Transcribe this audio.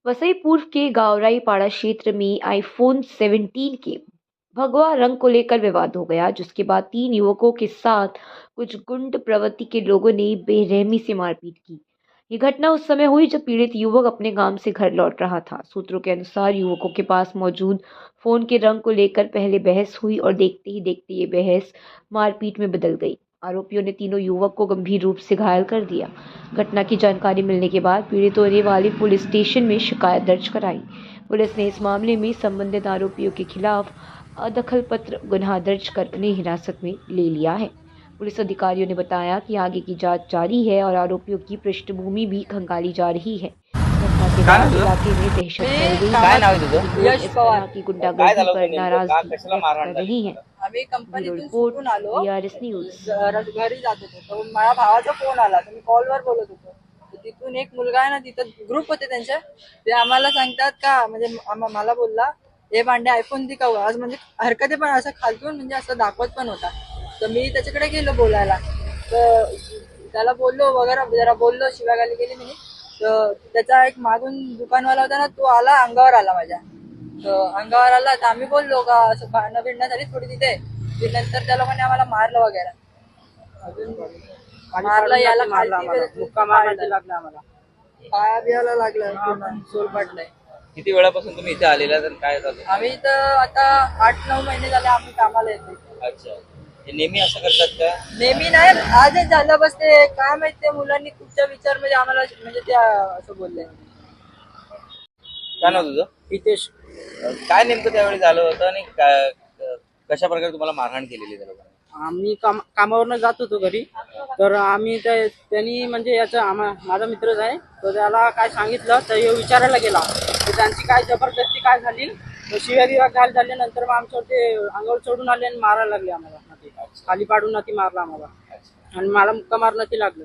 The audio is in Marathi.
वसई पूर्व के गावराईपाड़ा क्षेत्र में आईफोन 17 के भगवा रंग को लेकर विवाद हो गया, जिसके बाद 3 युवकों के साथ कुछ गुंड प्रवृत्ति के लोगों ने बेरहमी से मारपीट की। ये घटना उस समय हुई जब पीड़ित युवक अपने गांव से घर लौट रहा था। सूत्रों के अनुसार युवकों के पास मौजूद फोन के रंग को लेकर पहले बहस हुई और देखते ही देखते ये बहस मारपीट में बदल गई। आरोपियों ने तीनों युवक को गंभीर रूप से घायल कर दिया। घटना की जानकारी मिलने के बाद पीड़ितों ने वाली पुलिस स्टेशन में शिकायत दर्ज कराई। पुलिस ने इस मामले में संबंधित आरोपियों के खिलाफ अदखल पत्र गुनाह दर्ज कर उन्हें हिरासत में ले लिया है। पुलिस अधिकारियों ने बताया कि आगे की जांच जारी है और आरोपियों की पृष्ठभूमि भी खंगाली जा रही है। घटना के बाद इलाके में दहशत फैल गई। यश पवार की गुंडागर्दी पर नाराजगी व्यक्त कर रही है। आम्ही कंपनीतून रिपोर्ट सुटून आलो, VRS न्यूज। घरी जात होतो तर माझ्या भावाचा फोन आला, तर मी कॉलवर बोलत होतो. तर तिथून एक मुलगा आहे ना, तिथं ग्रुप होते त्यांचे, ते आम्हाला सांगतात का म्हणजे मला बोलला, हे भांडे आयफोन दी का आज, म्हणजे हरकते पण असं खालतून म्हणजे असं दाखवत पण होता. तर मी त्याच्याकडे गेलो बोलायला, तर त्याला बोललो वगैरे, जरा बोललो, शिवागाली केली मी. तर त्याचा एक मागून दुकानवाला होता ना, तो आला, अंगावर आला माझ्या. अंगावर आला, तर आम्ही बोललो का असं भांडणं बिडणं झाली थोडी तिथे. नंतर त्या लोकांनी आम्हाला मारलं वगैरे, मारलं, याला मुक्का मारायला लागला, आम्हाला पाया बियाला लागलं, सोल पडलंय. किती वेळापासून तुम्ही इथे आलेला तर काय झालं? आम्ही इथं आता 8-9 महिने झाले आम्ही कामाला येतो. अच्छा, हे नेहमी असं करतात का? नेहमी नाही, आजच झालं. बस ते काय माहित, त्या मुलांनी तुमच्या विचार म्हणजे आम्हाला म्हणजे त्या असं बोलले. काय नाव तुझं? हितेश. काय नेमकं त्यावेळी झालं होतं आणि कशा प्रकारे तुम्हाला मारहाण केलेली त्या लोकांनी? आम्ही कामावरनं जात होतो घरी, तर आम्ही त्यांनी म्हणजे माझा मित्रच आहे, तर त्याला काय सांगितलं तर हे विचारायला गेला, तर त्यांची काय जबरदस्ती काय झाली, तर शिव्या घाल झाले. नंतर मग आमच्यावर ते अंगावर चढून आले आणि मारायला लागले आम्हाला. खाली पाडून ती मारला आम्हाला आणि मला मुक्का मारणं ती लागलं.